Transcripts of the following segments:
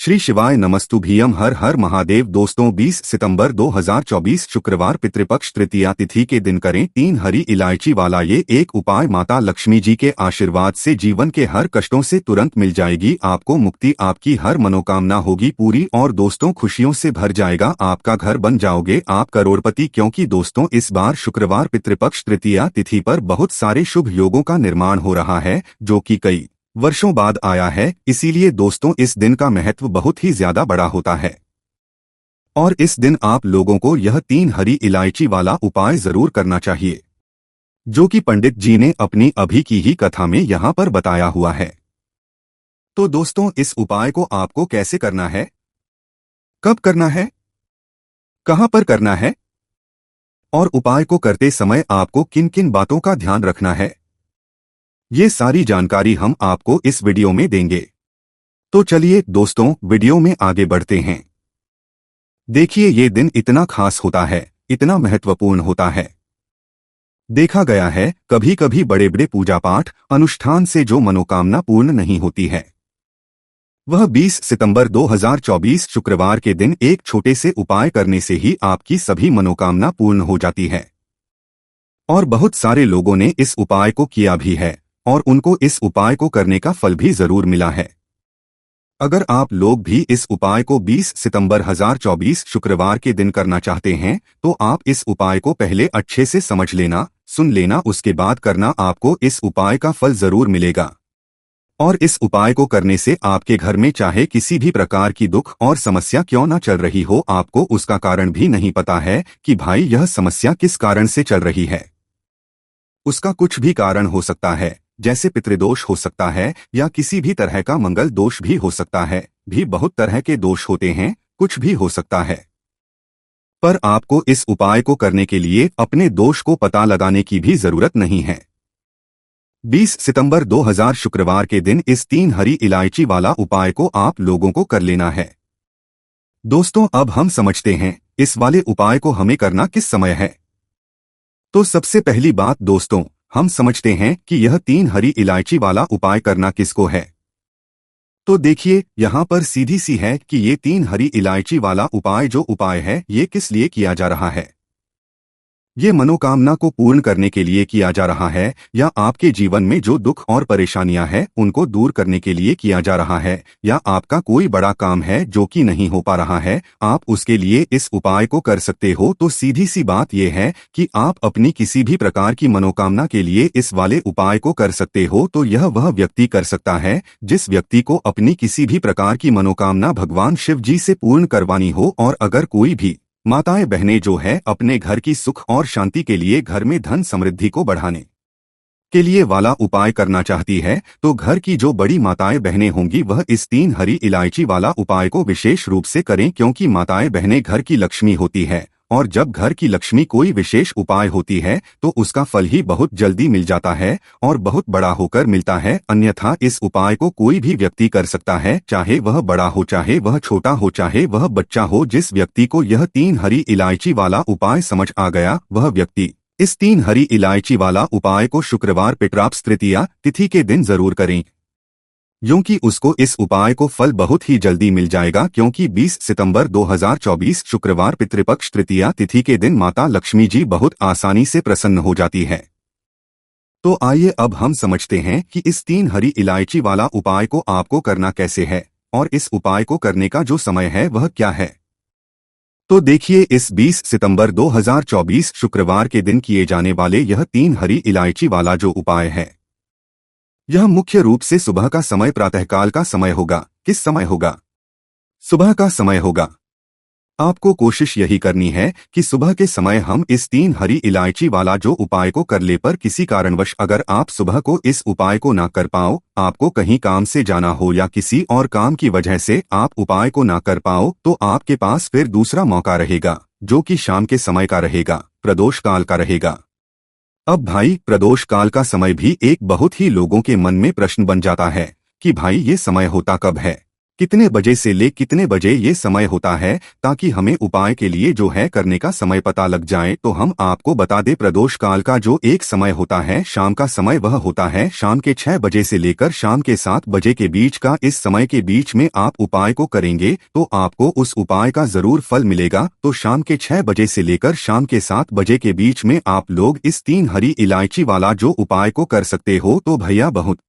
श्री शिवाय नमस्तुभ्यम हर हर महादेव। दोस्तों 20 सितंबर 2024 शुक्रवार पितृपक्ष तृतीया तिथि के दिन करें 3 हरी इलायची वाला ये एक उपाय। माता लक्ष्मी जी के आशीर्वाद से जीवन के हर कष्टों से तुरंत मिल जाएगी आपको मुक्ति, आपकी हर मनोकामना होगी पूरी और दोस्तों खुशियों से भर जाएगा आपका घर, बन जाओगे आप करोड़पति। क्योंकि दोस्तों इस बार शुक्रवार पितृपक्ष तृतीया तिथि पर बहुत सारे शुभ योगों का निर्माण हो रहा है जो कि कई वर्षों बाद आया है। इसीलिए दोस्तों इस दिन का महत्व बहुत ही ज्यादा बड़ा होता है और इस दिन आप लोगों को यह 3 हरी इलायची वाला उपाय जरूर करना चाहिए जो कि पंडित जी ने अपनी अभी की ही कथा में यहाँ पर बताया हुआ है। तो दोस्तों इस उपाय को आपको कैसे करना है, कब करना है, कहां पर करना है और उपाय को करते समय आपको किन किन बातों का ध्यान रखना है, ये सारी जानकारी हम आपको इस वीडियो में देंगे। तो चलिए दोस्तों वीडियो में आगे बढ़ते हैं। देखिए ये दिन इतना खास होता है, इतना महत्वपूर्ण होता है। देखा गया है कभी कभी बड़े बड़े पूजा पाठ अनुष्ठान से जो मनोकामना पूर्ण नहीं होती है वह 20 सितंबर 2024 शुक्रवार के दिन एक छोटे से उपाय करने से ही आपकी सभी मनोकामना पूर्ण हो जाती है। और बहुत सारे लोगों ने इस उपाय को किया भी है और उनको इस उपाय को करने का फल भी जरूर मिला है। अगर आप लोग भी इस उपाय को 20 सितंबर 2024 शुक्रवार के दिन करना चाहते हैं तो आप इस उपाय को पहले अच्छे से समझ लेना, सुन लेना, उसके बाद करना, आपको इस उपाय का फल जरूर मिलेगा। और इस उपाय को करने से आपके घर में चाहे किसी भी प्रकार की दुख और समस्या क्यों न चल रही हो, आपको उसका कारण भी नहीं पता है कि भाई यह समस्या किस कारण से चल रही है। उसका कुछ भी कारण हो सकता है, जैसे पितृदोष हो सकता है या किसी भी तरह का मंगल दोष भी हो सकता है, भी बहुत तरह के दोष होते हैं, कुछ भी हो सकता है। पर आपको इस उपाय को करने के लिए अपने दोष को पता लगाने की भी जरूरत नहीं है। 20 सितंबर 2000 शुक्रवार के दिन इस 3 हरी इलायची वाला उपाय को आप लोगों को कर लेना है। दोस्तों अब हम समझते हैं इस वाले उपाय को हमें करना किस समय है। तो सबसे पहली बात दोस्तों हम समझते हैं कि यह 3 हरी इलायची वाला उपाय करना किसको है। तो देखिए यहाँ पर सीधी सी है कि ये 3 हरी इलायची वाला उपाय जो उपाय है ये किस लिए किया जा रहा है। ये मनोकामना को पूर्ण करने के लिए किया जा रहा है या आपके जीवन में जो दुख और परेशानियां हैं उनको दूर करने के लिए किया जा रहा है, या आपका कोई बड़ा काम है जो कि नहीं हो पा रहा है, आप उसके लिए इस उपाय को कर सकते हो। तो सीधी सी बात यह है कि आप अपनी किसी भी प्रकार की मनोकामना के लिए इस वाले उपाय को कर सकते हो। तो यह वह व्यक्ति कर सकता है जिस व्यक्ति को अपनी किसी भी प्रकार की मनोकामना भगवान शिव जी से पूर्ण करवानी हो। और अगर कोई भी माताएं बहनें जो है अपने घर की सुख और शांति के लिए, घर में धन समृद्धि को बढ़ाने के लिए वाला उपाय करना चाहती है तो घर की जो बड़ी माताएं बहनें होंगी वह इस 3 हरी इलायची वाला उपाय को विशेष रूप से करें, क्योंकि माताएं बहनें घर की लक्ष्मी होती है और जब घर की लक्ष्मी कोई विशेष उपाय होती है तो उसका फल ही बहुत जल्दी मिल जाता है और बहुत बड़ा होकर मिलता है। अन्यथा इस उपाय को कोई भी व्यक्ति कर सकता है, चाहे वह बड़ा हो, चाहे वह छोटा हो, चाहे वह बच्चा हो। जिस व्यक्ति को यह 3 हरी इलायची वाला उपाय समझ आ गया वह व्यक्ति इस 3 हरी इलायची वाला उपाय को शुक्रवार पितृपक्ष तृतीया तिथि के दिन जरूर करें, क्योंकि उसको इस उपाय को फल बहुत ही जल्दी मिल जाएगा। क्योंकि 20 सितंबर 2024 शुक्रवार पितृपक्ष तृतीया तिथि के दिन माता लक्ष्मी जी बहुत आसानी से प्रसन्न हो जाती है। तो आइए अब हम समझते हैं कि इस 3 हरी इलायची वाला उपाय को आपको करना कैसे है और इस उपाय को करने का जो समय है वह क्या है। तो देखिए इस 20 सितंबर 2024 शुक्रवार के दिन किए जाने वाले यह 3 हरी इलायची वाला जो उपाय है यह मुख्य रूप से सुबह का समय, प्रातःकाल का समय होगा। किस समय होगा? सुबह का समय होगा। आपको कोशिश यही करनी है कि सुबह के समय हम इस 3 हरी इलायची वाला जो उपाय को कर ले। पर किसी कारणवश अगर आप सुबह को इस उपाय को ना कर पाओ, आपको कहीं काम से जाना हो या किसी और काम की वजह से आप उपाय को ना कर पाओ, तो आपके पास फिर दूसरा मौका रहेगा जो कि शाम के समय का रहेगा, प्रदोष काल का रहेगा। अब भाई प्रदोष काल का समय भी एक बहुत ही लोगों के मन में प्रश्न बन जाता है कि भाई ये समय होता कब है, कितने बजे से ले कितने बजे ये समय होता है, ताकि हमें उपाय के लिए जो है करने का समय पता लग जाए। तो हम आपको बता दें, प्रदोष काल का जो एक समय होता है शाम का समय, वह होता है शाम के 6 बजे से लेकर शाम के 7 बजे के बीच का। इस समय के बीच में आप उपाय को करेंगे तो आपको उस उपाय का जरूर फल मिलेगा। तो शाम के 6 बजे से लेकर शाम के 7 बजे के बीच में आप लोग इस 3 हरी इलायची वाला जो उपाय को कर सकते हो। तो भैया बहुत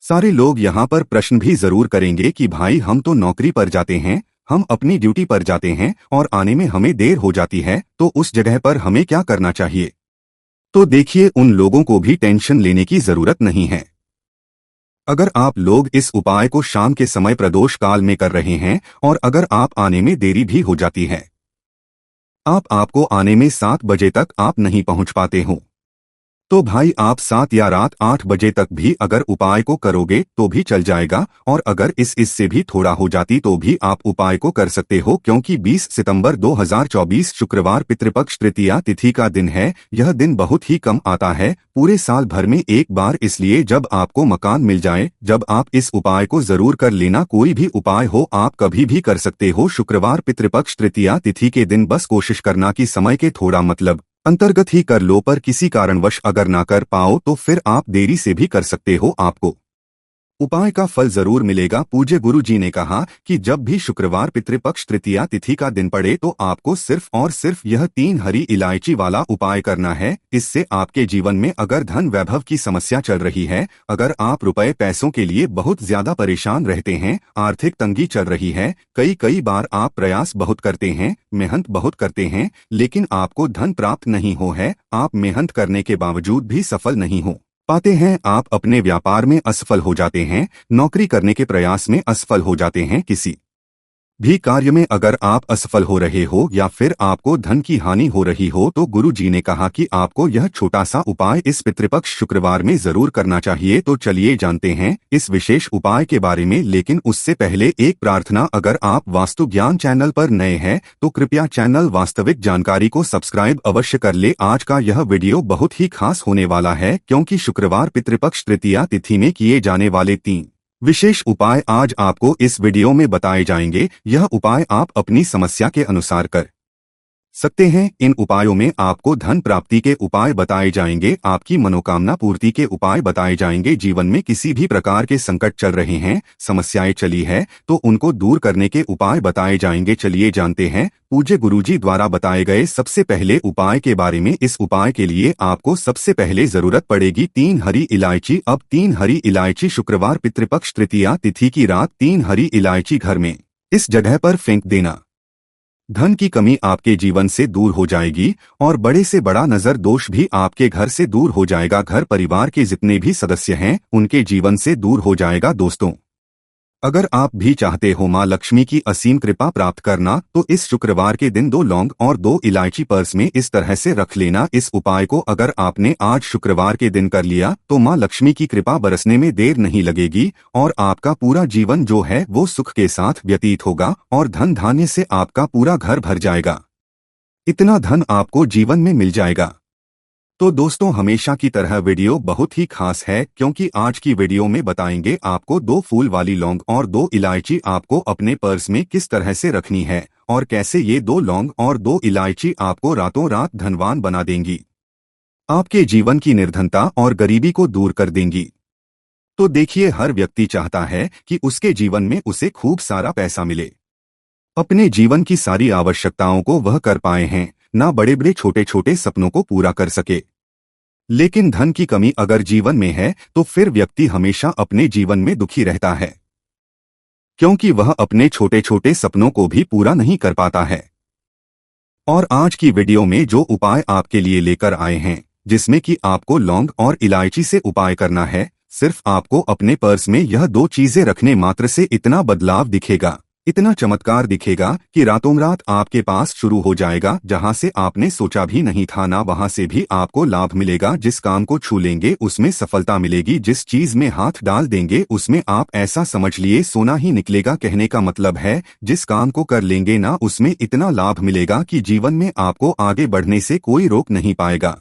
सारे लोग यहाँ पर प्रश्न भी जरूर करेंगे कि भाई हम तो नौकरी पर जाते हैं, हम अपनी ड्यूटी पर जाते हैं और आने में हमें देर हो जाती है, तो उस जगह पर हमें क्या करना चाहिए। तो देखिए, उन लोगों को भी टेंशन लेने की जरूरत नहीं है। अगर आप लोग इस उपाय को शाम के समय प्रदोष काल में कर रहे हैं और अगर आप आने में देरी भी हो जाती है, आपको आने में 7 बजे तक आप नहीं पहुंच पाते हो, तो भाई आप 7 या रात 8 बजे तक भी अगर उपाय को करोगे तो भी चल जाएगा। और अगर इससे भी थोड़ा हो जाती तो भी आप उपाय को कर सकते हो, क्योंकि 20 सितंबर 2024 शुक्रवार पितृपक्ष तृतीया तिथि का दिन है। यह दिन बहुत ही कम आता है, पूरे साल भर में एक बार, इसलिए जब आपको मकान मिल जाए, जब आप इस उपाय को जरूर कर लेना। कोई भी उपाय हो आप कभी भी कर सकते हो शुक्रवार पितृपक्ष तृतीया तिथि के दिन। बस कोशिश करना कि समय के थोड़ा मतलब अंतर्गत ही कर लो, पर किसी कारणवश अगर ना कर पाओ तो फिर आप देरी से भी कर सकते हो, आपको उपाय का फल जरूर मिलेगा। पूज्य गुरु जी ने कहा कि जब भी शुक्रवार पितृपक्ष तृतीया तिथि का दिन पड़े तो आपको सिर्फ और सिर्फ यह 3 हरी इलायची वाला उपाय करना है। इससे आपके जीवन में अगर धन वैभव की समस्या चल रही है, अगर आप रुपए पैसों के लिए बहुत ज्यादा परेशान रहते हैं, आर्थिक तंगी चल रही है, कई बार आप प्रयास बहुत करते हैं, मेहनत बहुत करते हैं, लेकिन आपको धन प्राप्त नहीं हो है, आप मेहनत करने के बावजूद भी सफल नहीं हो पाते हैं, आप अपने व्यापार में असफल हो जाते हैं, नौकरी करने के प्रयास में असफल हो जाते हैं, किसी भी कार्य में अगर आप असफल हो रहे हो या फिर आपको धन की हानि हो रही हो, तो गुरु जी ने कहा कि आपको यह छोटा सा उपाय इस पितृपक्ष शुक्रवार में जरूर करना चाहिए। तो चलिए जानते हैं इस विशेष उपाय के बारे में, लेकिन उससे पहले एक प्रार्थना, अगर आप वास्तु ज्ञान चैनल पर नए हैं तो कृपया चैनल वास्तविक जानकारी को सब्सक्राइब अवश्य कर ले। आज का यह वीडियो बहुत ही खास होने वाला है, क्योंकि शुक्रवार पितृपक्ष तृतीया तिथि में किए जाने वाले 3 विशेष उपाय आज आपको इस वीडियो में बताए जाएंगे। यह उपाय आप अपनी समस्या के अनुसार कर सकते हैं। इन उपायों में आपको धन प्राप्ति के उपाय बताए जाएंगे, आपकी मनोकामना पूर्ति के उपाय बताए जाएंगे। जीवन में किसी भी प्रकार के संकट चल रहे हैं, समस्याएं चली है, तो उनको दूर करने के उपाय बताए जाएंगे। चलिए जानते हैं पूज्य गुरुजी द्वारा बताए गए सबसे पहले उपाय के बारे में। इस उपाय के लिए आपको सबसे पहले जरूरत पड़ेगी 3 हरी इलायची। अब 3 हरी इलायची शुक्रवार पितृपक्ष तृतीया तिथि की रात 3 हरी इलायची घर में इस जगह पर फेंक देना। धन की कमी आपके जीवन से दूर हो जाएगी और बड़े से बड़ा नजर दोष भी आपके घर से दूर हो जाएगा। घर परिवार के जितने भी सदस्य हैं उनके जीवन से दूर हो जाएगा। दोस्तों, अगर आप भी चाहते हो मां लक्ष्मी की असीम कृपा प्राप्त करना, तो इस शुक्रवार के दिन 2 लौंग और 2 इलायची पर्स में इस तरह से रख लेना। इस उपाय को अगर आपने आज शुक्रवार के दिन कर लिया तो मां लक्ष्मी की कृपा बरसने में देर नहीं लगेगी और आपका पूरा जीवन जो है वो सुख के साथ व्यतीत होगा और धन धान्य से आपका पूरा घर भर जाएगा। इतना धन आपको जीवन में मिल जाएगा। तो दोस्तों, हमेशा की तरह वीडियो बहुत ही खास है, क्योंकि आज की वीडियो में बताएंगे आपको 2 फूल वाली लौंग और 2 इलायची आपको अपने पर्स में किस तरह से रखनी है और कैसे ये 2 लौंग और 2 इलायची आपको रातों रात धनवान बना देंगी, आपके जीवन की निर्धनता और गरीबी को दूर कर देंगी। तो देखिए, हर व्यक्ति चाहता है कि उसके जीवन में उसे खूब सारा पैसा मिले, अपने जीवन की सारी आवश्यकताओं को वह कर पाए हैं, ना बड़े बड़े छोटे छोटे सपनों को पूरा कर सके। लेकिन धन की कमी अगर जीवन में है तो फिर व्यक्ति हमेशा अपने जीवन में दुखी रहता है, क्योंकि वह अपने छोटे छोटे सपनों को भी पूरा नहीं कर पाता है। और आज की वीडियो में जो उपाय आपके लिए लेकर आए हैं, जिसमें कि आपको लौंग और इलायची से उपाय करना है, सिर्फ आपको अपने पर्स में यह 2 चीजें रखने मात्र से इतना बदलाव दिखेगा, इतना चमत्कार दिखेगा कि रातों रात आपके पास शुरू हो जाएगा। जहां से आपने सोचा भी नहीं था, ना वहां से भी आपको लाभ मिलेगा। जिस काम को छू लेंगे उसमें सफलता मिलेगी, जिस चीज में हाथ डाल देंगे उसमें आप ऐसा समझ लिए सोना ही निकलेगा। कहने का मतलब है, जिस काम को कर लेंगे ना उसमें इतना लाभ मिलेगा कि जीवन में आपको आगे बढ़ने से कोई रोक नहीं पाएगा।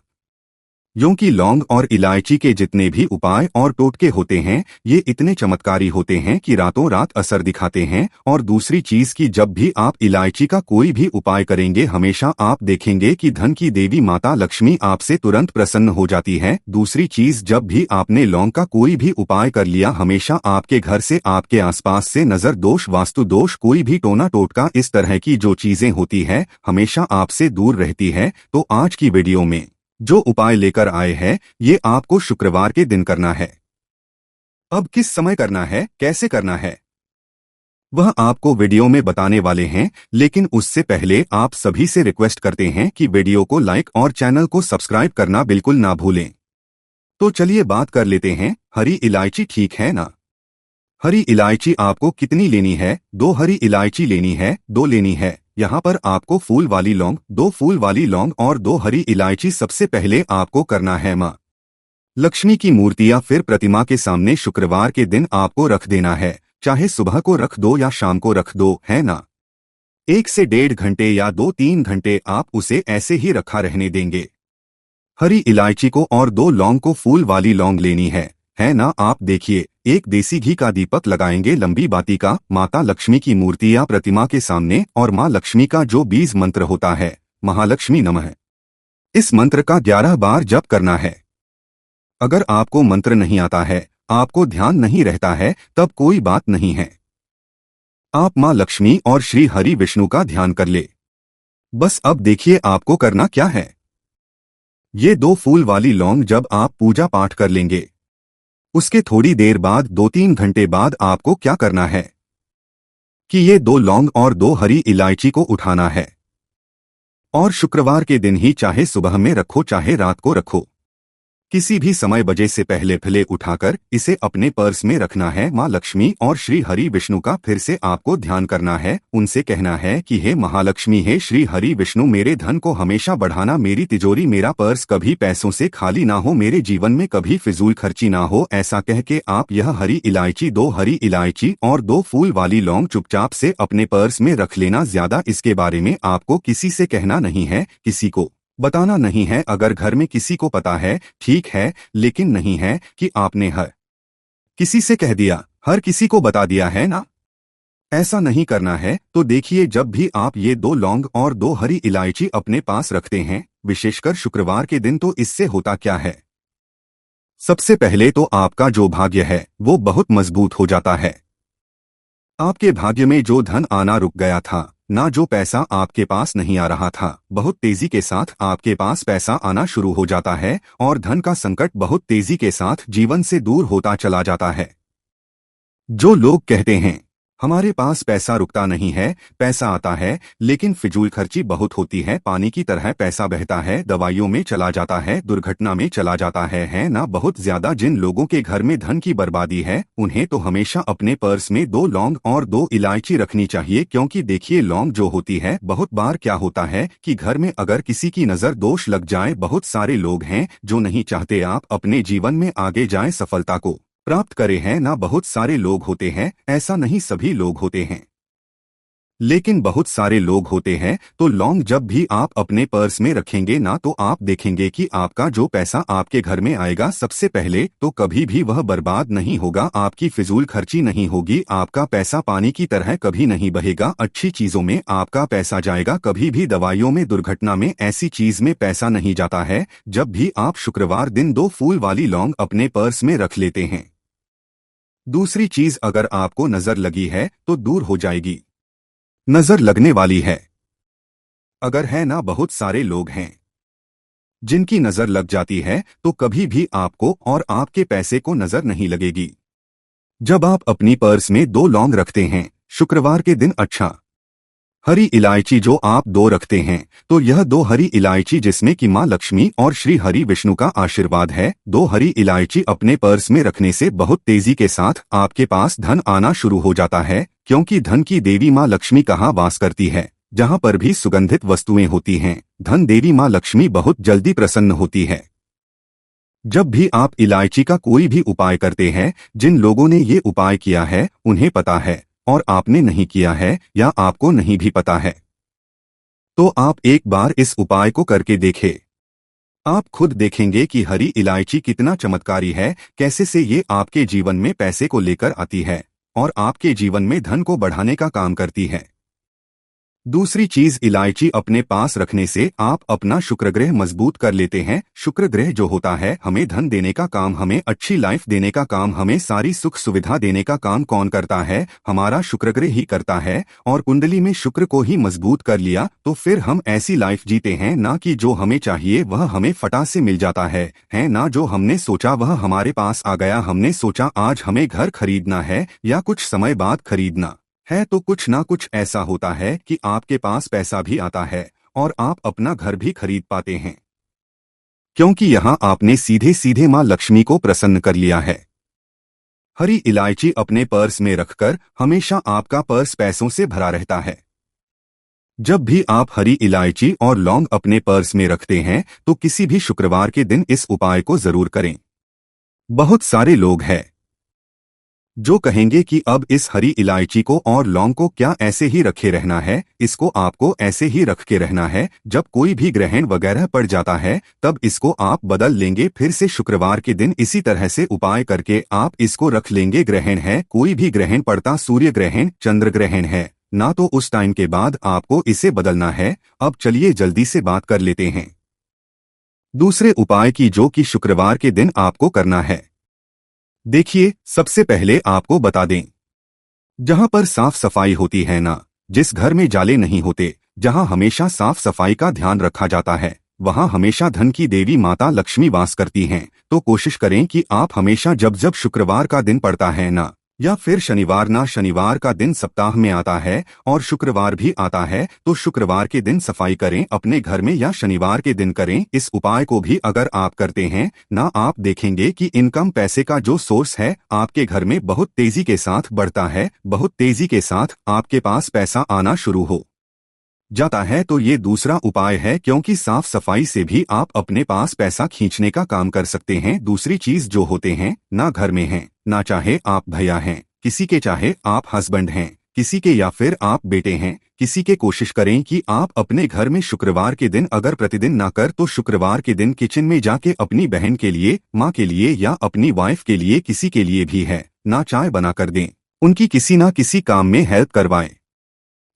क्योंकि लौंग और इलायची के जितने भी उपाय और टोटके होते हैं ये इतने चमत्कारी होते हैं कि रातों रात असर दिखाते हैं। और दूसरी चीज कि जब भी आप इलायची का कोई भी उपाय करेंगे हमेशा आप देखेंगे कि धन की देवी माता लक्ष्मी आपसे तुरंत प्रसन्न हो जाती है। दूसरी चीज जब भी आपने लौंग का कोई भी उपाय कर लिया हमेशा आपके घर से आपके आसपास से नजर दोष वास्तु दोष कोई भी टोना टोटका इस तरह की जो चीजें होती है हमेशा आपसे दूर रहती है। तो आज की वीडियो में जो उपाय लेकर आए हैं ये आपको शुक्रवार के दिन करना है। अब किस समय करना है कैसे करना है वह आपको वीडियो में बताने वाले हैं, लेकिन उससे पहले आप सभी से रिक्वेस्ट करते हैं कि वीडियो को लाइक और चैनल को सब्सक्राइब करना बिल्कुल ना भूलें। तो चलिए बात कर लेते हैं। हरी इलायची ठीक है ना। हरी इलायची आपको कितनी लेनी है? 2 हरी इलायची लेनी है, 2 लेनी है। यहाँ पर आपको फूल वाली लौंग 2 फूल वाली लौंग और 2 हरी इलायची। सबसे पहले आपको करना है माँ लक्ष्मी की मूर्ति या फिर प्रतिमा के सामने शुक्रवार के दिन आपको रख देना है। चाहे सुबह को रख दो या शाम को रख दो, है ना। 1 से 1.5 घंटे या 2-3 घंटे आप उसे ऐसे ही रखा रहने देंगे। हरी इलायची को और 2 लौंग को फूल वाली लौंग लेनी है ना। आप देखिए एक देसी घी का दीपक लगाएंगे लंबी बाती का माता लक्ष्मी की मूर्ति या प्रतिमा के सामने और माँ लक्ष्मी का जो बीज मंत्र होता है महालक्ष्मी नमः, इस मंत्र का 11 बार जप करना है। अगर आपको मंत्र नहीं आता है आपको ध्यान नहीं रहता है तब कोई बात नहीं है, आप माँ लक्ष्मी और श्री हरि विष्णु का ध्यान कर ले। बस अब देखिए आपको करना क्या है। ये 2 फूल वाली लौंग जब आप पूजा पाठ कर लेंगे उसके थोड़ी देर बाद 2-3 घंटे बाद आपको क्या करना है कि ये 2 लौंग और 2 हरी इलायची को उठाना है और शुक्रवार के दिन ही चाहे सुबह में रखो चाहे रात को रखो किसी भी समय बजे से पहले उठाकर इसे अपने पर्स में रखना है। माँ लक्ष्मी और श्री हरि विष्णु का फिर से आपको ध्यान करना है। उनसे कहना है कि हे महालक्ष्मी हे श्री हरि विष्णु मेरे धन को हमेशा बढ़ाना, मेरी तिजोरी मेरा पर्स कभी पैसों से खाली ना हो, मेरे जीवन में कभी फिजूल खर्ची ना हो। ऐसा कह के आप यह हरी इलायची 2 हरी इलायची और 2 फूल वाली लौंग चुपचाप से अपने पर्स में रख लेना। ज्यादा इसके बारे में आपको किसी से कहना नहीं है, किसी को बताना नहीं है। अगर घर में किसी को पता है ठीक है, लेकिन नहीं है कि आपने हर किसी से कह दिया, हर किसी को बता दिया है ना। ऐसा नहीं करना है। तो देखिए जब भी आप ये 2 लौंग और 2 हरी इलायची अपने पास रखते हैं विशेषकर शुक्रवार के दिन, तो इससे होता क्या है। सबसे पहले तो आपका जो भाग्य है वो बहुत मजबूत हो जाता है। आपके भाग्य में जो धन आना रुक गया था ना, जो पैसा आपके पास नहीं आ रहा था, बहुत तेजी के साथ आपके पास पैसा आना शुरू हो जाता है और धन का संकट बहुत तेजी के साथ जीवन से दूर होता चला जाता है। जो लोग कहते हैं हमारे पास पैसा रुकता नहीं है, पैसा आता है लेकिन फिजूल खर्ची बहुत होती है, पानी की तरह पैसा बहता है, दवाइयों में चला जाता है, दुर्घटना में चला जाता है ना। बहुत ज्यादा जिन लोगों के घर में धन की बर्बादी है उन्हें तो हमेशा अपने पर्स में 2 लौंग और 2 इलायची रखनी चाहिए। क्योंकि देखिए लौंग जो होती है बहुत बार क्या होता है कि घर में अगर किसी की नजर दोष लग जाए, बहुत सारे लोग हैं जो नहीं चाहते आप अपने जीवन में आगे जाए, सफलता को प्राप्त करे हैं ना। बहुत सारे लोग होते हैं, ऐसा नहीं सभी लोग होते हैं लेकिन बहुत सारे लोग होते हैं। तो लौंग जब भी आप अपने पर्स में रखेंगे ना तो आप देखेंगे कि आपका जो पैसा आपके घर में आएगा सबसे पहले तो कभी भी वह बर्बाद नहीं होगा, आपकी फिजूल खर्ची नहीं होगी, आपका पैसा पानी की तरह कभी नहीं बहेगा, अच्छी चीजों में आपका पैसा जाएगा, कभी भी दवाइयों में दुर्घटना में ऐसी चीज में पैसा नहीं जाता है। जब भी आप शुक्रवार दिन 2 फूल वाली लौंग अपने पर्स में रख लेते हैं। दूसरी चीज अगर आपको नजर लगी है तो दूर हो जाएगी। नजर लगने वाली है अगर है ना, बहुत सारे लोग हैं जिनकी नजर लग जाती है तो कभी भी आपको और आपके पैसे को नजर नहीं लगेगी। जब आप अपनी पर्स में 2 लौंग रखते हैं शुक्रवार के दिन, अच्छा हरी इलायची जो आप 2 रखते हैं तो यह 2 हरी इलायची जिसमें कि माँ लक्ष्मी और श्री हरि विष्णु का आशीर्वाद है, 2 हरी इलायची अपने पर्स में रखने से बहुत तेजी के साथ आपके पास धन आना शुरू हो जाता है। क्योंकि धन की देवी माँ लक्ष्मी कहाँ वास करती है, जहाँ पर भी सुगंधित वस्तुएं होती हैं धन देवी माँ लक्ष्मी बहुत जल्दी प्रसन्न होती है। जब भी आप इलायची का कोई भी उपाय करते हैं, जिन लोगों ने ये उपाय किया है उन्हें पता है और आपने नहीं किया है या आपको नहीं भी पता है तो आप एक बार इस उपाय को करके देखें। आप खुद देखेंगे कि हरी इलायची कितना चमत्कारी है, कैसे से ये आपके जीवन में पैसे को लेकर आती है और आपके जीवन में धन को बढ़ाने का काम करती है। दूसरी चीज, इलायची अपने पास रखने से आप अपना शुक्रग्रह मजबूत कर लेते हैं। शुक्रग्रह जो होता है हमें धन देने का काम, हमें अच्छी लाइफ देने का काम, हमें सारी सुख सुविधा देने का काम कौन करता है? हमारा शुक्रग्रह ही करता है। और कुंडली में शुक्र को ही मजबूत कर लिया तो फिर हम ऐसी लाइफ जीते हैं ना कि जो हमें चाहिए वह हमें फटा से मिल जाता है ना जो हमने सोचा वह हमारे पास आ गया। हमने सोचा आज हमें घर खरीदना है या कुछ समय बाद खरीदना है तो कुछ ना कुछ ऐसा होता है कि आपके पास पैसा भी आता है और आप अपना घर भी खरीद पाते हैं, क्योंकि यहाँ आपने सीधे सीधे माँ लक्ष्मी को प्रसन्न कर लिया है। हरी इलायची अपने पर्स में रखकर हमेशा आपका पर्स पैसों से भरा रहता है। जब भी आप हरी इलायची और लौंग अपने पर्स में रखते हैं तो किसी भी शुक्रवार के दिन इस उपाय को जरूर करें। बहुत सारे लोग हैं जो कहेंगे कि अब इस हरी इलायची को और लौंग को क्या ऐसे ही रखे रहना है, इसको आपको ऐसे ही रख के रहना है। जब कोई भी ग्रहण वगैरह पड़ जाता है तब इसको आप बदल लेंगे, फिर से शुक्रवार के दिन इसी तरह से उपाय करके आप इसको रख लेंगे। ग्रहण है, कोई भी ग्रहण पड़ता, सूर्य ग्रहण, चंद्र ग्रहण है ना, तो उस टाइम के बाद आपको इसे बदलना है। अब चलिए जल्दी से बात कर लेते हैं दूसरे उपाय की, जो कि शुक्रवार के दिन आपको करना है। देखिए, सबसे पहले आपको बता दें, जहां पर साफ सफाई होती है ना, जिस घर में जाले नहीं होते, जहां हमेशा साफ सफाई का ध्यान रखा जाता है, वहां हमेशा धन की देवी माता लक्ष्मी वास करती हैं। तो कोशिश करें कि आप हमेशा जब जब शुक्रवार का दिन पड़ता है ना, या फिर शनिवार का दिन सप्ताह में आता है और शुक्रवार भी आता है, तो शुक्रवार के दिन सफाई करें अपने घर में या शनिवार के दिन करें। इस उपाय को भी अगर आप करते हैं ना, आप देखेंगे कि इनकम, पैसे का जो सोर्स है आपके घर में बहुत तेजी के साथ बढ़ता है, बहुत तेजी के साथ आपके पास पैसा आना शुरू हो जाता है। तो ये दूसरा उपाय है, क्योंकि साफ सफाई से भी आप अपने पास पैसा खींचने का काम कर सकते हैं। दूसरी चीज जो होते हैं ना, घर में हैं ना, चाहे आप भैया हैं किसी के, चाहे आप हस्बैंड हैं किसी के, या फिर आप बेटे हैं किसी के, कोशिश करें कि आप अपने घर में शुक्रवार के दिन, अगर प्रतिदिन ना कर तो शुक्रवार के दिन किचन में जाके अपनी बहन के लिए, माँ के लिए या अपनी वाइफ के लिए, किसी के लिए भी है ना, चाय बना कर दें, उनकी किसी ना किसी काम में हेल्प करवाएं।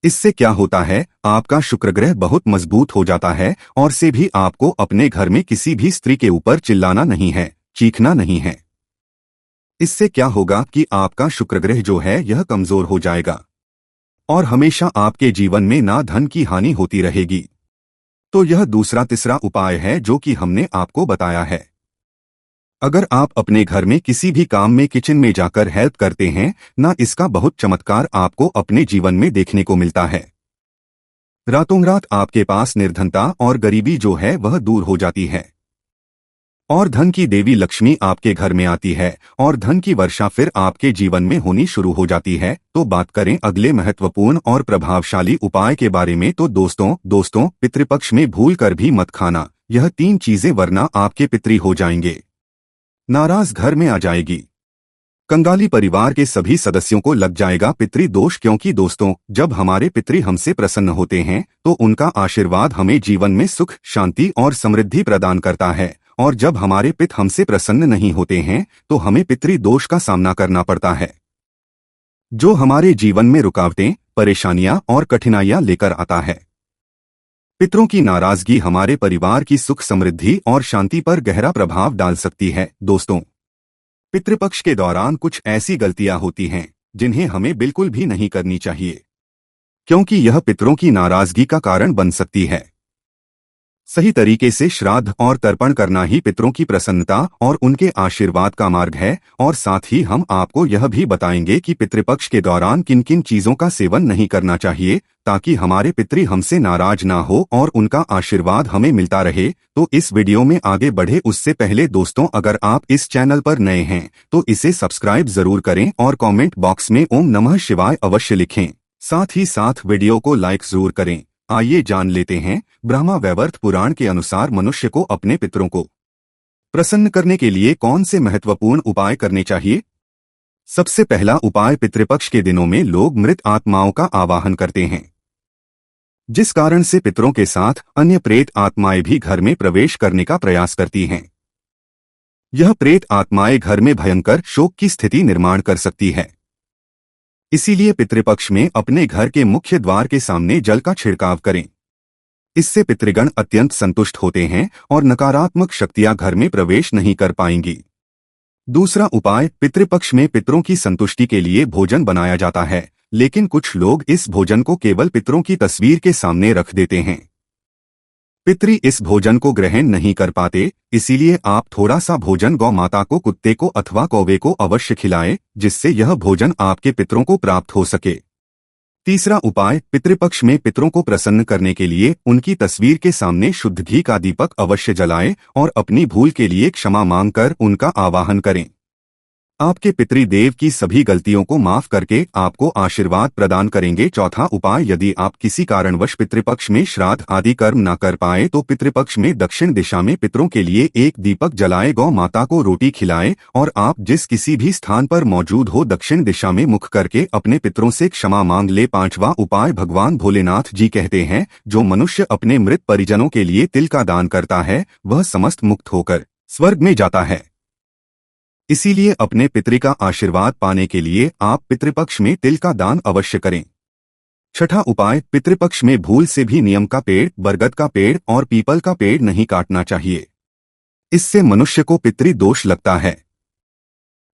इससे क्या होता है, आपका शुक्रग्रह बहुत मजबूत हो जाता है और से भी आपको अपने घर में किसी भी स्त्री के ऊपर चिल्लाना नहीं है, चीखना नहीं है। इससे क्या होगा कि आपका शुक्रग्रह जो है यह कमजोर हो जाएगा और हमेशा आपके जीवन में ना धन की हानि होती रहेगी। तो यह दूसरा तीसरा उपाय है जो कि हमने आपको बताया है। अगर आप अपने घर में किसी भी काम में किचन में जाकर हेल्प करते हैं ना, इसका बहुत चमत्कार आपको अपने जीवन में देखने को मिलता है। रातों रात आपके पास निर्धनता और गरीबी जो है वह दूर हो जाती है और धन की देवी लक्ष्मी आपके घर में आती है और धन की वर्षा फिर आपके जीवन में होनी शुरू हो जाती है। तो बात करें अगले महत्वपूर्ण और प्रभावशाली उपाय के बारे में, तो दोस्तों पितृपक्ष में भूल कर भी मत खाना यह 3 चीजें, वरना आपके पितृ हो जाएंगे नाराज, घर में आ जाएगी, कंगाली परिवार के सभी सदस्यों को लग जाएगा पितृ दोष। क्योंकि दोस्तों, जब हमारे पितृ हमसे प्रसन्न होते हैं तो उनका आशीर्वाद हमें जीवन में सुख, शांति और समृद्धि प्रदान करता है, और जब हमारे पिता हमसे प्रसन्न नहीं होते हैं तो हमें पितृ दोष का सामना करना पड़ता है, जो हमारे जीवन में रुकावटें, परेशानियां और कठिनाइयां लेकर आता है। पितरों की नाराजगी हमारे परिवार की सुख, समृद्धि और शांति पर गहरा प्रभाव डाल सकती है। दोस्तों, पितृपक्ष के दौरान कुछ ऐसी गलतियां होती हैं जिन्हें हमें बिल्कुल भी नहीं करनी चाहिए, क्योंकि यह पितरों की नाराजगी का कारण बन सकती है। सही तरीके से श्राद्ध और तर्पण करना ही पितरों की प्रसन्नता और उनके आशीर्वाद का मार्ग है। और साथ ही हम आपको यह भी बताएंगे कि पितृपक्ष के दौरान किन किन चीजों का सेवन नहीं करना चाहिए, ताकि हमारे पितृ हमसे नाराज ना हो और उनका आशीर्वाद हमें मिलता रहे। तो इस वीडियो में आगे बढ़े उससे पहले दोस्तों, अगर आप इस चैनल पर नए हैं तो इसे सब्सक्राइब जरूर करें और कमेंट बॉक्स में ओम नमः शिवाय अवश्य लिखें। साथ ही साथ वीडियो को लाइक जरूर करें। आइए जान लेते हैं, ब्रह्मा वैवर्त पुराण के अनुसार मनुष्य को अपने पितरों को प्रसन्न करने के लिए कौन से महत्वपूर्ण उपाय करने चाहिए। सबसे पहला उपाय, पितृपक्ष के दिनों में लोग मृत आत्माओं का आवाहन करते हैं। जिस कारण से पितरों के साथ अन्य प्रेत आत्माएं भी घर में प्रवेश करने का प्रयास करती हैं। यह प्रेत आत्माएं घर में भयंकर शोक की स्थिति निर्माण कर सकती है। इसीलिए पितृपक्ष में अपने घर के मुख्य द्वार के सामने जल का छिड़काव करें। इससे पितृगण अत्यंत संतुष्ट होते हैं और नकारात्मक शक्तियां घर में प्रवेश नहीं कर पाएंगी। दूसरा उपाय, पितृपक्ष में पितरों की संतुष्टि के लिए भोजन बनाया जाता है, लेकिन कुछ लोग इस भोजन को केवल पितरों की तस्वीर के सामने रख देते हैं। पितृ इस भोजन को ग्रहण नहीं कर पाते, इसीलिए आप थोड़ा सा भोजन गौ माता को, कुत्ते को अथवा कौवे को अवश्य खिलाएं, जिससे यह भोजन आपके पितरों को प्राप्त हो सके। तीसरा उपाय, पितृपक्ष में पितरों को प्रसन्न करने के लिए उनकी तस्वीर के सामने शुद्ध घी का दीपक अवश्य जलाएं और अपनी भूल के लिए क्षमा मांगकर उनका आवाहन करें। आपके पितृदेव की सभी गलतियों को माफ करके आपको आशीर्वाद प्रदान करेंगे। चौथा उपाय, यदि आप किसी कारणवश पितृपक्ष में श्राद्ध आदि कर्म न कर पाए तो पितृपक्ष में दक्षिण दिशा में पितरों के लिए एक दीपक जलाए, गौ माता को रोटी खिलाएं और आप जिस किसी भी स्थान पर मौजूद हो दक्षिण दिशा में मुख करके अपने पितरों से क्षमा मांग ले। पांचवा उपाय, भगवान भोलेनाथ जी कहते हैं, जो मनुष्य अपने मृत परिजनों के लिए तिल का दान करता है वह समस्त मुक्त होकर स्वर्ग में जाता है। इसीलिए अपने पितृ का आशीर्वाद पाने के लिए आप पितृपक्ष में तिल का दान अवश्य करें। छठा उपाय, पितृपक्ष में भूल से भी नीम का पेड़, बरगद का पेड़ और पीपल का पेड़ नहीं काटना चाहिए। इससे मनुष्य को पितृ दोष लगता है।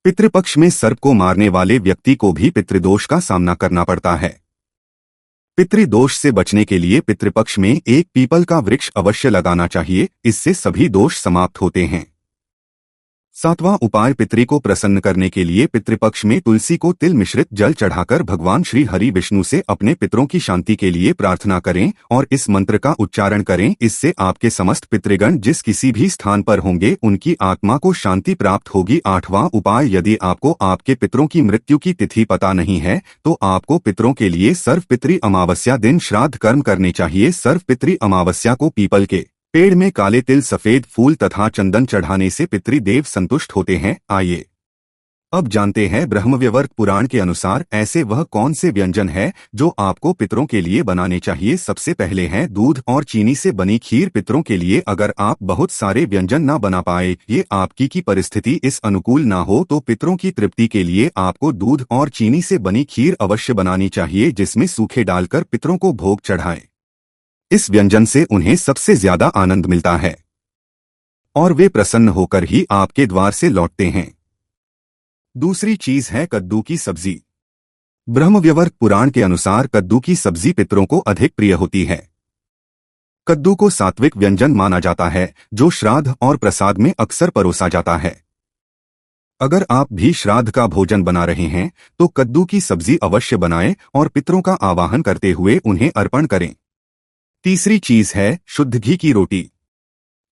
पितृपक्ष में सर्प को मारने वाले व्यक्ति को भी पितृदोष का सामना करना पड़ता है। पितृदोष से बचने के लिए पितृपक्ष में एक पीपल का वृक्ष अवश्य लगाना चाहिए, इससे सभी दोष समाप्त होते हैं। सातवां उपाय, पितृ को प्रसन्न करने के लिए पितृपक्ष में तुलसी को तिल मिश्रित जल चढ़ाकर भगवान श्री हरि विष्णु से अपने पितरों की शांति के लिए प्रार्थना करें और इस मंत्र का उच्चारण करें। इससे आपके समस्त पितृगण जिस किसी भी स्थान पर होंगे उनकी आत्मा को शांति प्राप्त होगी। आठवां उपाय, यदि आपको आपके पितरों की मृत्यु की तिथि पता नहीं है तो आपको पितरों के लिए सर्वपितृ अमावस्या दिन श्राद्ध कर्म करने चाहिए। सर्वपितृ अमावस्या को पीपल के पेड़ में काले तिल, सफेद फूल तथा चंदन चढ़ाने से पितृदेव संतुष्ट होते हैं। आइए अब जानते हैं ब्रह्मवैवर्त पुराण के अनुसार ऐसे वह कौन से व्यंजन है जो आपको पितरों के लिए बनाने चाहिए। सबसे पहले है दूध और चीनी से बनी खीर पितरों के लिए। अगर आप बहुत सारे व्यंजन न बना पाए, ये आपकी की परिस्थिति इस अनुकूल ना हो, तो पितरों की तृप्ति के लिए आपको दूध और चीनी से बनी खीर अवश्य बनानी चाहिए, जिसमें सूखे डालकर पितरों को भोग चढ़ाएं। इस व्यंजन से उन्हें सबसे ज्यादा आनंद मिलता है और वे प्रसन्न होकर ही आपके द्वार से लौटते हैं। दूसरी चीज है कद्दू की सब्जी। ब्रह्मवैवर्त पुराण के अनुसार कद्दू की सब्जी पितरों को अधिक प्रिय होती है। कद्दू को सात्विक व्यंजन माना जाता है जो श्राद्ध और प्रसाद में अक्सर परोसा जाता है। अगर आप भी श्राद्ध का भोजन बना रहे हैं तो कद्दू की सब्जी अवश्य बनाएं और पितरों का आवाहन करते हुए उन्हें अर्पण करें। तीसरी चीज है शुद्ध घी की रोटी।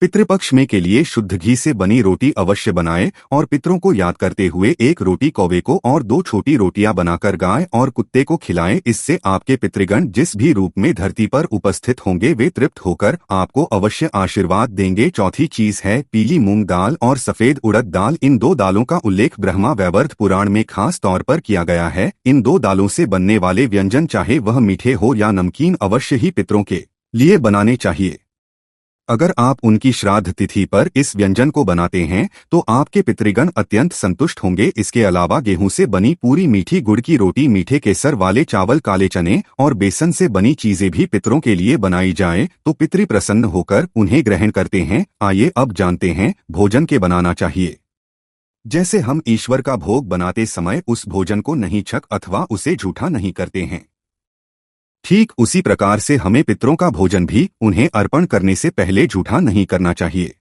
पितृपक्ष में के लिए शुद्ध घी से बनी रोटी अवश्य बनाएं और पितरों को याद करते हुए एक रोटी कौवे को और 2 छोटी रोटियां बनाकर गाय और कुत्ते को खिलाएं। इससे आपके पितृगण जिस भी रूप में धरती पर उपस्थित होंगे वे तृप्त होकर आपको अवश्य आशीर्वाद देंगे। चौथी चीज है पीली मूंग दाल और सफेद उड़द दाल। इन 2 दालों का उल्लेख ब्रह्मवैवर्त पुराण में खास तौर पर किया गया है। इन 2 दालों से बनने वाले व्यंजन चाहे वह मीठे हो या नमकीन अवश्य ही पितरों के लिए बनाने चाहिए। अगर आप उनकी श्राद्ध तिथि पर इस व्यंजन को बनाते हैं तो आपके पितृगण अत्यंत संतुष्ट होंगे। इसके अलावा गेहूं से बनी पूरी, मीठी गुड़ की रोटी, मीठे केसर वाले चावल, काले चने और बेसन से बनी चीजें भी पितरों के लिए बनाई जाएं तो पितृ प्रसन्न होकर उन्हें ग्रहण करते हैं। आइए अब जानते हैं भोजन के बनाना चाहिए। जैसे हम ईश्वर का भोग बनाते समय उस भोजन को नहीं छक अथवा उसे झूठा नहीं करते हैं, ठीक उसी प्रकार से हमें पितरों का भोजन भी उन्हें अर्पण करने से पहले झूठा नहीं करना चाहिए।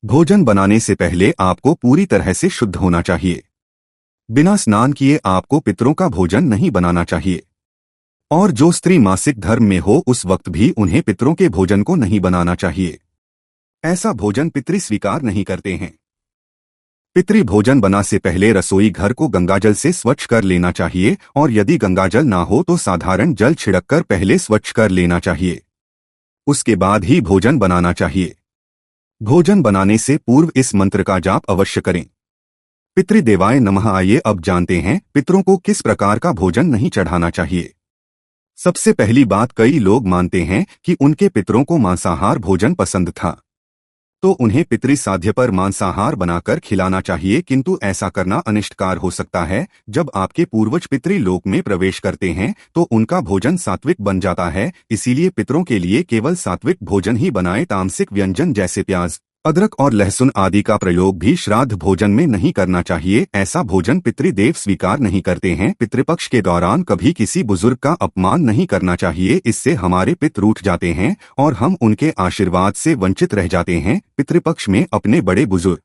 भोजन बनाने से पहले आपको पूरी तरह से शुद्ध होना चाहिए। बिना स्नान किए आपको पितरों का भोजन नहीं बनाना चाहिए। और जो स्त्री मासिक धर्म में हो उस वक्त भी उन्हें पितरों के भोजन को नहीं बनाना चाहिए। ऐसा भोजन पितृ स्वीकार नहीं करते हैं। पितृ भोजन बना से पहले रसोई घर को गंगाजल से स्वच्छ कर लेना चाहिए और यदि गंगाजल ना हो तो साधारण जल छिड़ककर पहले स्वच्छ कर लेना चाहिए। उसके बाद ही भोजन बनाना चाहिए। भोजन बनाने से पूर्व इस मंत्र का जाप अवश्य करें। पितृदेवाय नमः। आइए अब जानते हैं पितरों को किस प्रकार का भोजन नहीं चढ़ाना चाहिए। सबसे पहली बात, कई लोग मानते हैं कि उनके पितरों को मांसाहार भोजन पसंद था, तो उन्हें पितृ साध्य पर मांसाहार बनाकर खिलाना चाहिए, किंतु ऐसा करना अनिष्टकार हो सकता है। जब आपके पूर्वज पितृलोक में प्रवेश करते हैं तो उनका भोजन सात्विक बन जाता है, इसीलिए पितरों के लिए केवल सात्विक भोजन ही बनाएं। तामसिक व्यंजन जैसे प्याज, अदरक और लहसुन आदि का प्रयोग भी श्राद्ध भोजन में नहीं करना चाहिए। ऐसा भोजन पितृदेव स्वीकार नहीं करते हैं। पितृपक्ष के दौरान कभी किसी बुजुर्ग का अपमान नहीं करना चाहिए, इससे हमारे पितृ रूठ जाते हैं और हम उनके आशीर्वाद से वंचित रह जाते हैं। पितृपक्ष में अपने बड़े बुजुर्ग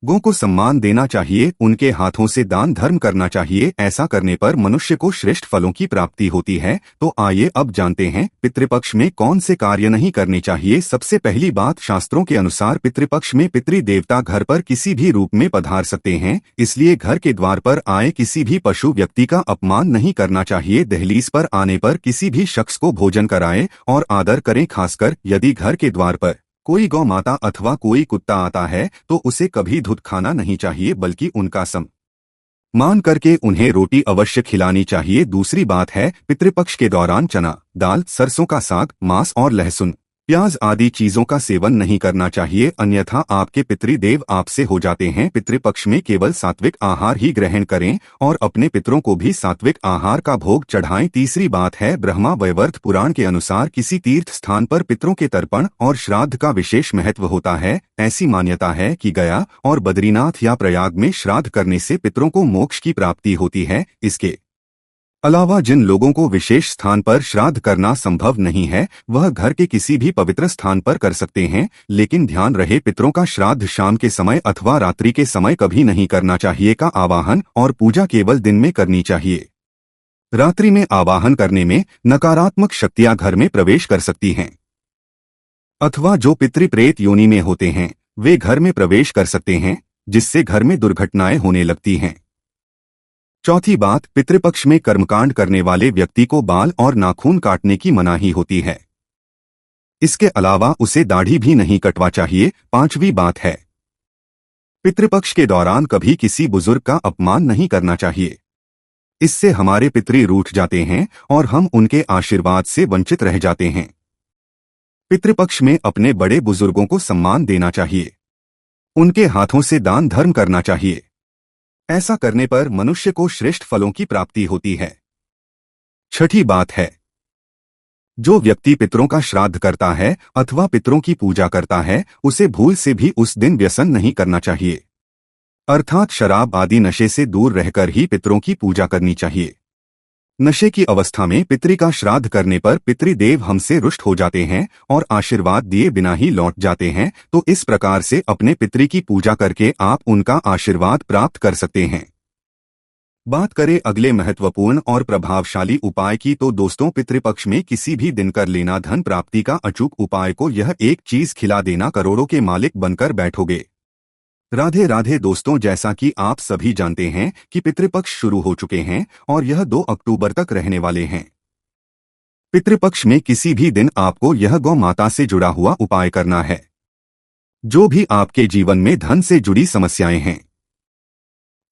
गो को सम्मान देना चाहिए, उनके हाथों से दान धर्म करना चाहिए। ऐसा करने पर मनुष्य को श्रेष्ठ फलों की प्राप्ति होती है। तो आइए अब जानते हैं पितृपक्ष में कौन से कार्य नहीं करने चाहिए। सबसे पहली बात, शास्त्रों के अनुसार पितृपक्ष में पितृ देवता घर पर किसी भी रूप में पधार सकते हैं, इसलिए घर के द्वार पर आए किसी भी पशु व्यक्ति का अपमान नहीं करना चाहिए। दहलीज पर आने पर किसी भी शख्स को भोजन कराएं और आदर करें। खासकर यदि घर के द्वार पर कोई गौ माता अथवा कोई कुत्ता आता है तो उसे कभी धुत खाना नहीं चाहिए, बल्कि उनका सम्मान करके उन्हें रोटी अवश्य खिलानी चाहिए। दूसरी बात है, पितृपक्ष के दौरान चना दाल, सरसों का साग, मांस और लहसुन प्याज आदि चीजों का सेवन नहीं करना चाहिए, अन्यथा आपके पितृदेव आपसे हो जाते हैं। पितृपक्ष में केवल सात्विक आहार ही ग्रहण करें और अपने पितरों को भी सात्विक आहार का भोग चढ़ाएं। तीसरी बात है, ब्रह्मा वैवर्त पुराण के अनुसार किसी तीर्थ स्थान पर पितरों के तर्पण और श्राद्ध का विशेष महत्व होता है। ऐसी मान्यता है कि गया और बद्रीनाथ या प्रयाग में श्राद्ध करने से पितरों को मोक्ष की प्राप्ति होती है। इसके अलावा जिन लोगों को विशेष स्थान पर श्राद्ध करना संभव नहीं है, वह घर के किसी भी पवित्र स्थान पर कर सकते हैं, लेकिन ध्यान रहे पितरों का श्राद्ध शाम के समय अथवा रात्रि के समय कभी नहीं करना चाहिए। का आवाहन और पूजा केवल दिन में करनी चाहिए। रात्रि में आवाहन करने में नकारात्मक शक्तियां घर में प्रवेश कर सकती हैं, अथवा जो पितृ प्रेत योनि में होते हैं वे घर में प्रवेश कर सकते हैं, जिससे घर में दुर्घटनाएं होने लगती हैं। चौथी बात, पितृपक्ष में कर्मकांड करने वाले व्यक्ति को बाल और नाखून काटने की मनाही होती है। इसके अलावा उसे दाढ़ी भी नहीं कटवा चाहिए। पांचवी बात है, पितृपक्ष के दौरान कभी किसी बुजुर्ग का अपमान नहीं करना चाहिए, इससे हमारे पितृ रूठ जाते हैं और हम उनके आशीर्वाद से वंचित रह जाते हैं। पितृपक्ष में अपने बड़े बुजुर्गों को सम्मान देना चाहिए, उनके हाथों से दान धर्म करना चाहिए। ऐसा करने पर मनुष्य को श्रेष्ठ फलों की प्राप्ति होती है। छठी बात है, जो व्यक्ति पितरों का श्राद्ध करता है अथवा पितरों की पूजा करता है उसे भूल से भी उस दिन व्यसन नहीं करना चाहिए, अर्थात शराब आदि नशे से दूर रहकर ही पितरों की पूजा करनी चाहिए। नशे की अवस्था में पितृ का श्राद्ध करने पर पितृदेव हमसे रुष्ट हो जाते हैं और आशीर्वाद दिए बिना ही लौट जाते हैं। तो इस प्रकार से अपने पितृ की पूजा करके आप उनका आशीर्वाद प्राप्त कर सकते हैं। बात करें अगले महत्वपूर्ण और प्रभावशाली उपाय की, तो दोस्तों पितृपक्ष में किसी भी दिन कर लेना धन प्राप्ति का अचूक उपाय को यह एक चीज खिला देना, करोड़ों के मालिक बनकर बैठोगे। राधे राधे दोस्तों, जैसा कि आप सभी जानते हैं कि पितृपक्ष शुरू हो चुके हैं और यह 2 अक्टूबर तक रहने वाले हैं। पितृपक्ष में किसी भी दिन आपको यह गौ माता से जुड़ा हुआ उपाय करना है। जो भी आपके जीवन में धन से जुड़ी समस्याएं हैं,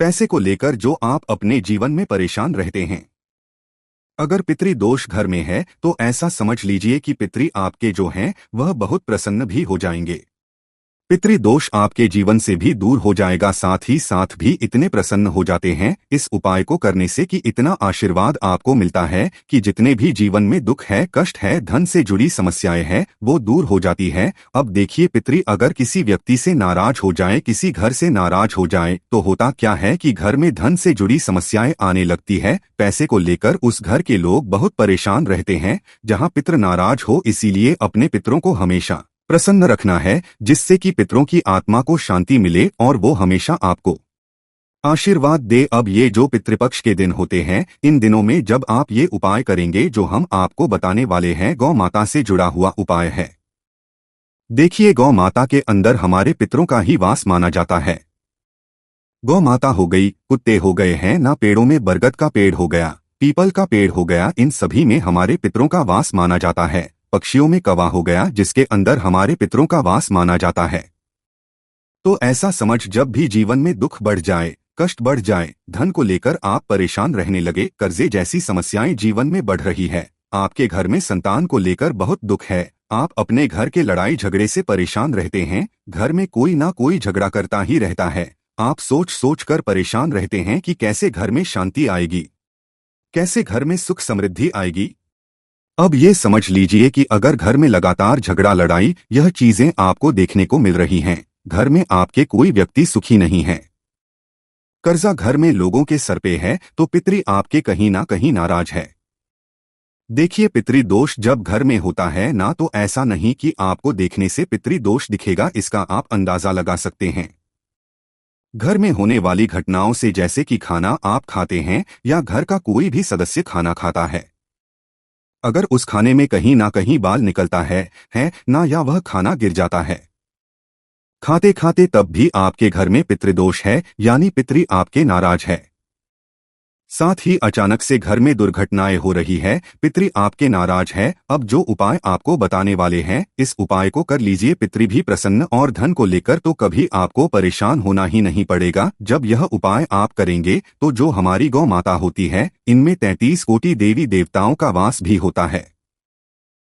पैसे को लेकर जो आप अपने जीवन में परेशान रहते हैं, अगर पितृ दोष घर में है तो ऐसा समझ लीजिए कि पितृ आपके जो हैं वह बहुत प्रसन्न भी हो जाएंगे। पितृ दोष आपके जीवन से भी दूर हो जाएगा, साथ ही साथ भी इतने प्रसन्न हो जाते हैं इस उपाय को करने से कि इतना आशीर्वाद आपको मिलता है कि जितने भी जीवन में दुख है, कष्ट है, धन से जुड़ी समस्याएं हैं, वो दूर हो जाती है। अब देखिए, पितृ अगर किसी व्यक्ति से नाराज हो जाए, किसी घर से नाराज हो जाए, तो होता क्या है कि घर में धन से जुड़ी समस्याएं आने लगती है। पैसे को लेकर उस घर के लोग बहुत परेशान रहते हैं जहाँ पितृ नाराज हो। इसीलिए अपने पितरों को हमेशा प्रसन्न रखना है, जिससे कि पितरों की आत्मा को शांति मिले और वो हमेशा आपको आशीर्वाद दे। अब ये जो पितृपक्ष के दिन होते हैं, इन दिनों में जब आप ये उपाय करेंगे जो हम आपको बताने वाले हैं, गौ माता से जुड़ा हुआ उपाय है। देखिए, गौ माता के अंदर हमारे पितरों का ही वास माना जाता है। गौ माता हो गई, कुत्ते हो गए हैं ना, पेड़ों में बरगद का पेड़ हो गया, पीपल का पेड़ हो गया, इन सभी में हमारे पितरों का वास माना जाता है। पक्षियों में कौवा हो गया, जिसके अंदर हमारे पितरों का वास माना जाता है। तो ऐसा समझ, जब भी जीवन में दुख बढ़ जाए, कष्ट बढ़ जाए, धन को लेकर आप परेशान रहने लगे, कर्जे जैसी समस्याएं जीवन में बढ़ रही है। आपके घर में संतान को लेकर बहुत दुख है। आप अपने घर के लड़ाई झगड़े से परेशान रहते हैं। घर में कोई ना कोई झगड़ा करता ही रहता है। आप सोच सोच कर परेशान रहते हैं कि कैसे घर में शांति आएगी, कैसे घर में सुख समृद्धि आएगी। अब ये समझ लीजिए कि अगर घर में लगातार झगड़ा लड़ाई यह चीजें आपको देखने को मिल रही हैं, घर में आपके कोई व्यक्ति सुखी नहीं है, कर्जा घर में लोगों के सर पे है, तो पितृ आपके कहीं ना कहीं नाराज है। देखिए, पितृ दोष जब घर में होता है ना, तो ऐसा नहीं कि आपको देखने से पितृ दोष दिखेगा, इसका आप अंदाजा लगा सकते हैं। घर में होने वाली घटनाओं से, जैसे कि खाना आप खाते हैं या घर का कोई भी सदस्य खाना खाता है, अगर उस खाने में कहीं ना कहीं बाल निकलता है ना, या वह खाना गिर जाता है खाते खाते, तब भी आपके घर में पितृदोष है, यानी पितृ आपके नाराज है। साथ ही अचानक से घर में दुर्घटनाएं हो रही है, पितृ आपके नाराज है। अब जो उपाय आपको बताने वाले हैं, इस उपाय को कर लीजिए, पितृ भी प्रसन्न, और धन को लेकर तो कभी आपको परेशान होना ही नहीं पड़ेगा। जब यह उपाय आप करेंगे तो जो हमारी गौ माता होती है, इनमें 33 कोटि देवी देवताओं का वास भी होता है।